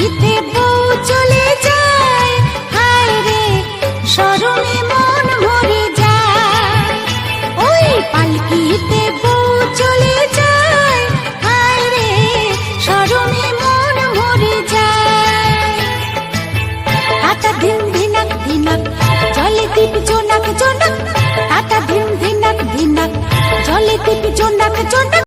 পালকিতে বউ চলে যায়, হায় রে শরমে মন ভরে যায়। ওই পালকিতে বউ চলে যায়, হায় রে শরমে মন ভরে যায়। আটা ধিন ধিনাক ধিনাক জলে দীপ জোনাক জোনাক, আটা ধিন ধিনাক ধিনাক জলে দীপ জোনাক জোনাক।